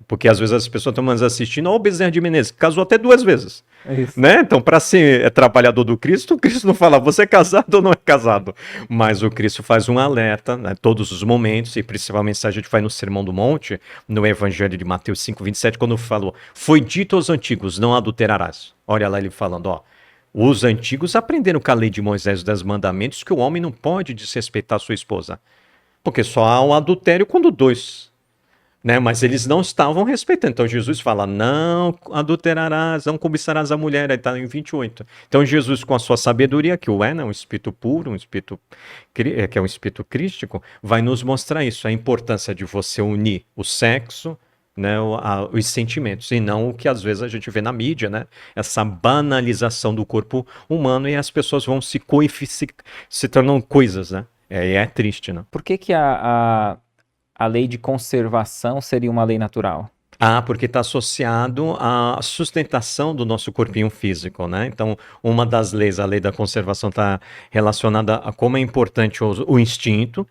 Speaker 1: Porque às vezes as pessoas estão mais assistindo ao Bezerra de Menezes, que casou até 2 vezes.
Speaker 2: Isso.
Speaker 1: Né? Então, para ser trabalhador do Cristo, o Cristo não fala você é casado ou não é casado. Mas o Cristo faz um alerta, né, todos os momentos, e principalmente se a gente vai no Sermão do Monte, no Evangelho de Mateus 5:27, quando falou, foi dito aos antigos, não adulterarás. Olha lá ele falando, ó, os antigos aprenderam com a lei de Moisés os 10 mandamentos que o homem não pode desrespeitar sua esposa. Porque só há um adultério quando 2. Né? Mas eles não estavam respeitando. Então Jesus fala, não adulterarás, não cobiçarás a mulher, aí está em 28. Então Jesus, com a sua sabedoria, que né, um espírito puro, um espírito que é um espírito crístico, vai nos mostrar isso, a importância de você unir o sexo, né, os sentimentos, e não o que às vezes a gente vê na mídia, né, essa banalização do corpo humano, e as pessoas vão se tornando coisas, né? É triste, né?
Speaker 2: Por que a lei de conservação seria uma lei natural?
Speaker 1: Porque está associado à sustentação do nosso corpinho físico, né? Então, uma das leis, a lei da conservação, está relacionada a como é importante o instinto,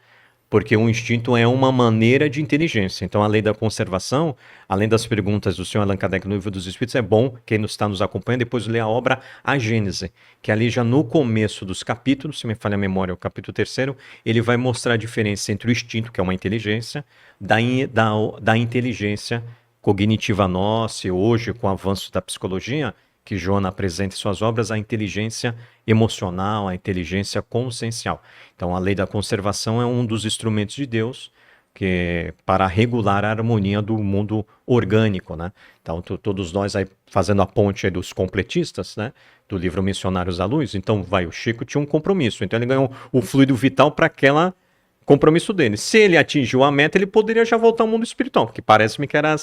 Speaker 1: porque o instinto é uma maneira de inteligência. Então, a lei da conservação, além das perguntas do senhor Allan Kardec no Livro dos Espíritos, é bom quem está nos acompanhando depois ler a obra A Gênese, que ali já no começo dos capítulos, se me falha a memória, o capítulo 3º, ele vai mostrar a diferença entre o instinto, que é uma inteligência, da inteligência cognitiva nossa, e hoje, com o avanço da psicologia, que Joana apresenta em suas obras, a inteligência emocional, a inteligência consciencial. Então, a lei da conservação é um dos instrumentos de Deus para regular a harmonia do mundo orgânico, né? Então, todos nós aí fazendo a ponte aí dos completistas, né? Do livro Missionários à Luz. Então, o Chico tinha um compromisso. Então, ele ganhou o fluido vital para aquela Compromisso dele. Se ele atingiu a meta, ele poderia já voltar ao mundo espiritual, porque parece-me que era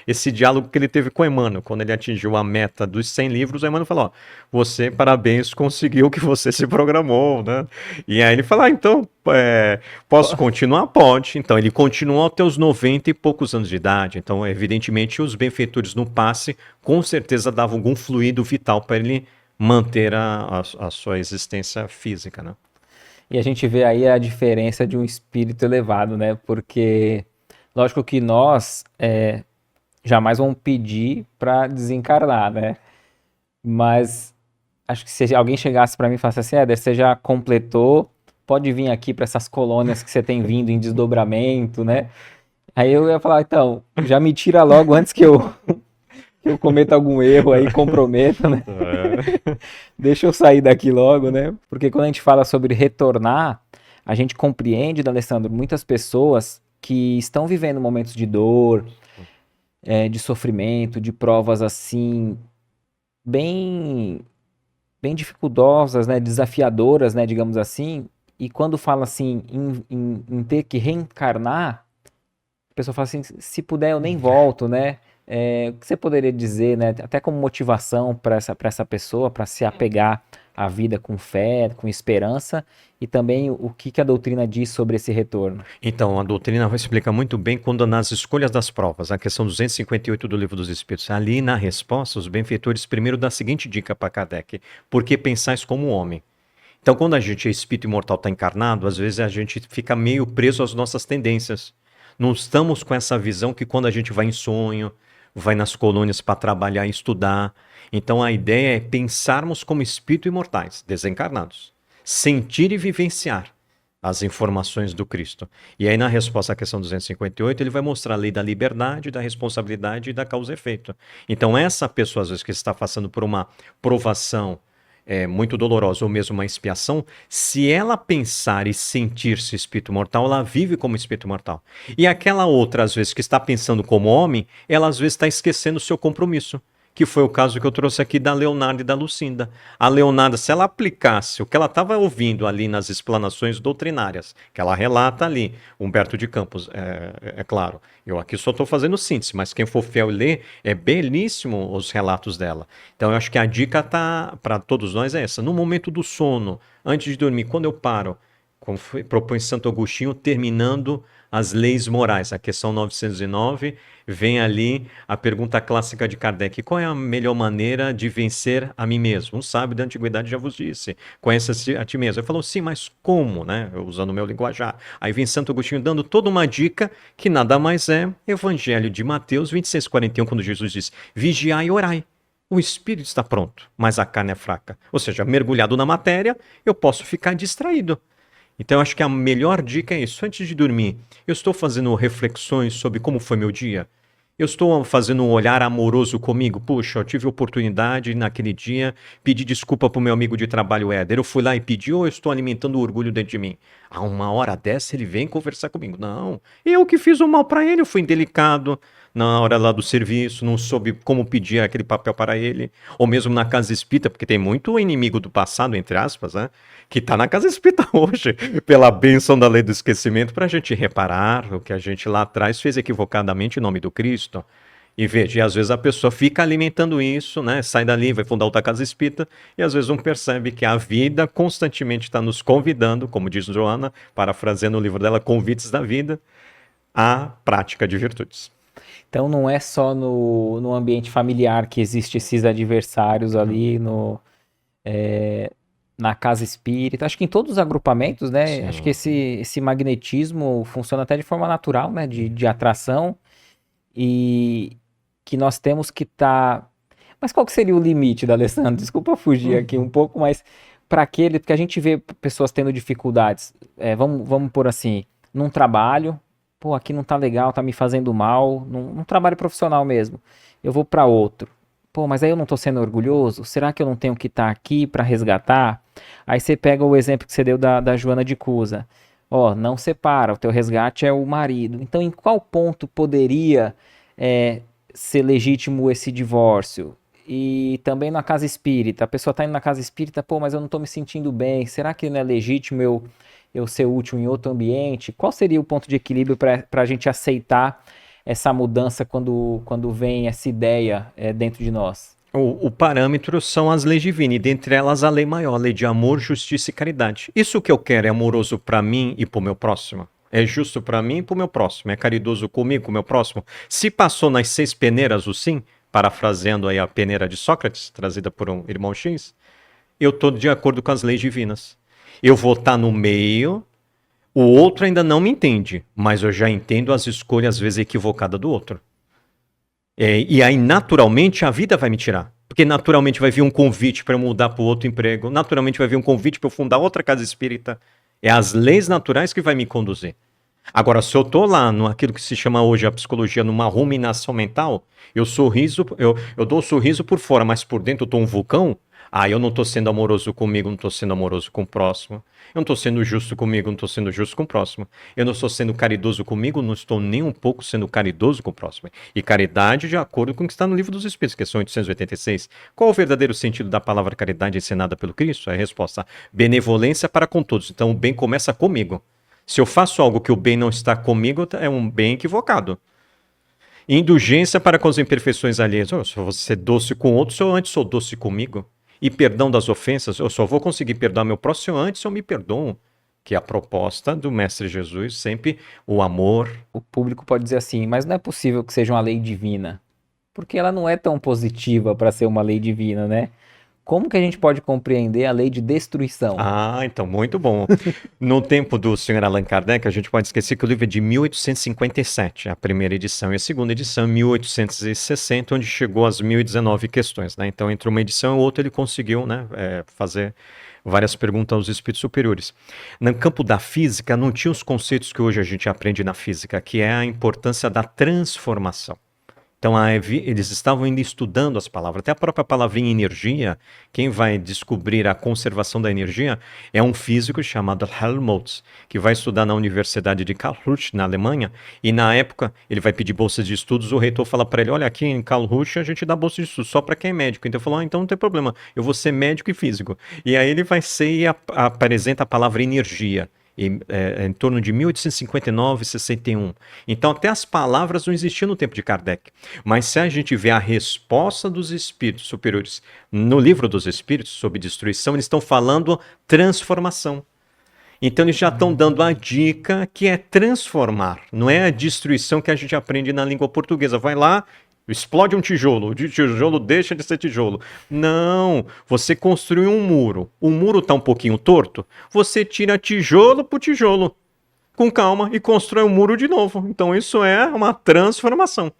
Speaker 1: esse diálogo que ele teve com Emmanuel. Quando ele atingiu a meta dos 100 livros, o Emmanuel falou: ó, você, parabéns, conseguiu o que você se programou, né? E aí ele falou: então, posso continuar? Pode. Então, ele continuou até os 90 e poucos anos de idade. Então, evidentemente, os benfeitores no passe, com certeza, davam algum fluido vital para ele manter a sua existência física, né?
Speaker 2: E a gente vê aí a diferença de um espírito elevado, né? Porque, lógico que nós jamais vamos pedir para desencarnar, né? Mas acho que se alguém chegasse para mim e falasse assim, Éder, você já completou, pode vir aqui para essas colônias que você tem vindo em desdobramento, né? Aí eu ia falar, então, já me tira logo antes que eu cometa algum erro aí, comprometa, né? Deixa eu sair daqui logo, né? Porque quando a gente fala sobre retornar, a gente compreende, D'Alessandro, muitas pessoas que estão vivendo momentos de dor, de sofrimento, de provas assim, bem, bem dificultosas, né? Desafiadoras, né? Digamos assim. E quando fala assim em ter que reencarnar, a pessoa fala assim, se puder eu nem volto, né? O que você poderia dizer, né? Até como motivação para essa pessoa, para se apegar à vida com fé, com esperança, e também o que a doutrina diz sobre esse retorno.
Speaker 1: Então, a doutrina vai explicar muito bem quando nas escolhas das provas, a questão 258 do Livro dos Espíritos, ali na resposta, os benfeitores primeiro dão a seguinte dica para Kardec: por que pensais como homem? Então, quando a gente é espírito imortal, está encarnado, às vezes a gente fica meio preso às nossas tendências. Não estamos com essa visão que quando a gente vai em sonho, vai nas colônias para trabalhar e estudar. Então, a ideia é pensarmos como espíritos imortais, desencarnados. Sentir e vivenciar as informações do Cristo. E aí, na resposta à questão 258, ele vai mostrar a lei da liberdade, da responsabilidade e da causa e efeito. Então, essa pessoa, às vezes, que está passando por uma provação muito dolorosa ou mesmo uma expiação, se ela pensar e sentir-se espírito mortal, ela vive como espírito mortal. E aquela outra, às vezes, que está pensando como homem, ela às vezes está esquecendo o seu compromisso, que foi o caso que eu trouxe aqui da Leonardo e da Lucinda. A Leonardo, se ela aplicasse o que ela estava ouvindo ali nas explanações doutrinárias, que ela relata ali, Humberto de Campos, é claro, eu aqui só estou fazendo síntese, mas quem for fiel e ler, é belíssimo os relatos dela. Então eu acho que a dica para todos nós é essa. No momento do sono, antes de dormir, quando eu paro, como propõe Santo Agostinho, terminando as leis morais, a questão 909, vem ali a pergunta clássica de Kardec: qual é a melhor maneira de vencer a mim mesmo? Um sábio da antiguidade já vos disse: conheça-se a ti mesmo. Ele falou: sim, mas como, né? Usando o meu linguajar. Aí vem Santo Agostinho dando toda uma dica que nada mais é Evangelho de Mateus 26:41, quando Jesus diz: vigiai e orai. O espírito está pronto, mas a carne é fraca. Ou seja, mergulhado na matéria, eu posso ficar distraído. Então, eu acho que a melhor dica é isso. Antes de dormir, eu estou fazendo reflexões sobre como foi meu dia. Eu estou fazendo um olhar amoroso comigo. Puxa, eu tive oportunidade naquele dia, pedi desculpa para o meu amigo de trabalho Éder. Eu fui lá e pedi, ou eu estou alimentando o orgulho dentro de mim? A uma hora dessa ele vem conversar comigo. Não, eu que fiz o mal para ele, eu fui indelicado na hora lá do serviço, não soube como pedir aquele papel para ele. Ou mesmo na casa espírita, porque tem muito inimigo do passado, entre aspas, né? Que está na casa espírita hoje, pela bênção da lei do esquecimento, para a gente reparar o que a gente lá atrás fez equivocadamente em nome do Cristo. E veja, e às vezes a pessoa fica alimentando isso, né? Sai dali, vai fundar outra casa espírita, e às vezes não percebe que a vida constantemente está nos convidando, como diz Joana, parafraseando o livro dela, Convites da Vida, à prática de virtudes.
Speaker 2: Então não é só no ambiente familiar que existe esses adversários ali na casa espírita. Acho que em todos os agrupamentos, né?
Speaker 1: Sim.
Speaker 2: Acho que esse magnetismo funciona até de forma natural, né? De atração e que nós temos que estar. Mas qual que seria o limite, D'Alessandro? Desculpa fugir aqui um pouco, mas para aquele, porque a gente vê pessoas tendo dificuldades. Vamos por assim, num trabalho, pô, aqui não tá legal, tá me fazendo mal, num trabalho profissional mesmo. Eu vou para outro. Pô, mas aí eu não tô sendo orgulhoso? Será que eu não tenho que estar aqui para resgatar? Aí você pega o exemplo que você deu da Joana de Cusa. Ó, não separa, o teu resgate é o marido. Então, em qual ponto poderia ser legítimo esse divórcio? e também na casa espírita. A pessoa está indo na casa espírita, pô, mas eu não estou me sentindo bem. Será que não é legítimo eu ser útil em outro ambiente? Qual seria o ponto de equilíbrio para a gente aceitar essa mudança quando vem essa ideia dentro de nós?
Speaker 1: O parâmetro são as leis divinas, e dentre elas a lei maior, a lei de amor, justiça e caridade. Isso que eu quero é amoroso para mim e para o meu próximo? É justo para mim e para o meu próximo? É caridoso comigo, com o meu próximo? Se passou nas 6 peneiras o sim, parafraseando aí a peneira de Sócrates, trazida por um irmão X, eu estou de acordo com as leis divinas. Eu vou estar no meio, o outro ainda não me entende, mas eu já entendo as escolhas às vezes equivocadas do outro. E aí, naturalmente, a vida vai me tirar. Porque naturalmente vai vir um convite para eu mudar para outro emprego. Naturalmente vai vir um convite para eu fundar outra casa espírita. É as leis naturais que vai me conduzir. Agora, se eu tô lá naquilo que se chama hoje a psicologia, numa ruminação mental, eu dou um sorriso por fora, mas por dentro eu tô um vulcão. Ah, eu não tô sendo amoroso comigo, não tô sendo amoroso com o próximo. Eu não tô sendo justo comigo, não tô sendo justo com o próximo. Eu não estou sendo caridoso comigo, não estou nem um pouco sendo caridoso com o próximo. E caridade de acordo com o que está no Livro dos Espíritos, questão 886. Qual o verdadeiro sentido da palavra caridade ensinada pelo Cristo? É a resposta: benevolência para com todos. Então o bem começa comigo. Se eu faço algo que o bem não está comigo, é um bem equivocado. Indulgência para com as imperfeições alheias. Eu só vou ser doce com outros, se eu antes sou doce comigo. E perdão das ofensas, eu só vou conseguir perdoar meu próximo antes se eu me perdoo. Que é a proposta do Mestre Jesus, sempre o amor.
Speaker 2: O público pode dizer assim, mas não é possível que seja uma lei divina, porque ela não é tão positiva para ser uma lei divina, né? Como que a gente pode compreender a lei de destruição?
Speaker 1: Ah, então, muito bom. No tempo do senhor Allan Kardec, a gente pode esquecer que o livro é de 1857, a primeira edição, e a segunda edição, 1860, onde chegou às 1019 questões, né? Então, entre uma edição e outra, ele conseguiu, né, fazer várias perguntas aos espíritos superiores. No campo da física, não tinha os conceitos que hoje a gente aprende na física, que é a importância da transformação. Então, eles estavam ainda estudando as palavras. Até a própria palavrinha energia, quem vai descobrir a conservação da energia é um físico chamado Helmholtz, que vai estudar na Universidade de Karlsruhe, na Alemanha, e na época ele vai pedir bolsa de estudos, o reitor fala para ele, olha, aqui em Karlsruhe a gente dá bolsa de estudos só para quem é médico. Então ele falou, então não tem problema, eu vou ser médico e físico. E aí ele vai ser e apresenta a palavra energia. Em torno de 1859, 61. Então, até as palavras não existiam no tempo de Kardec. Mas se a gente vê a resposta dos espíritos superiores no Livro dos Espíritos sobre destruição, eles estão falando transformação. Então, eles já estão dando a dica que é transformar. Não é a destruição que a gente aprende na língua portuguesa. Vai lá, explode um tijolo, o tijolo deixa de ser tijolo. Não, você construi um muro. O muro está um pouquinho torto, você tira tijolo por tijolo, com calma, e constrói um muro de novo. Então isso é uma transformação.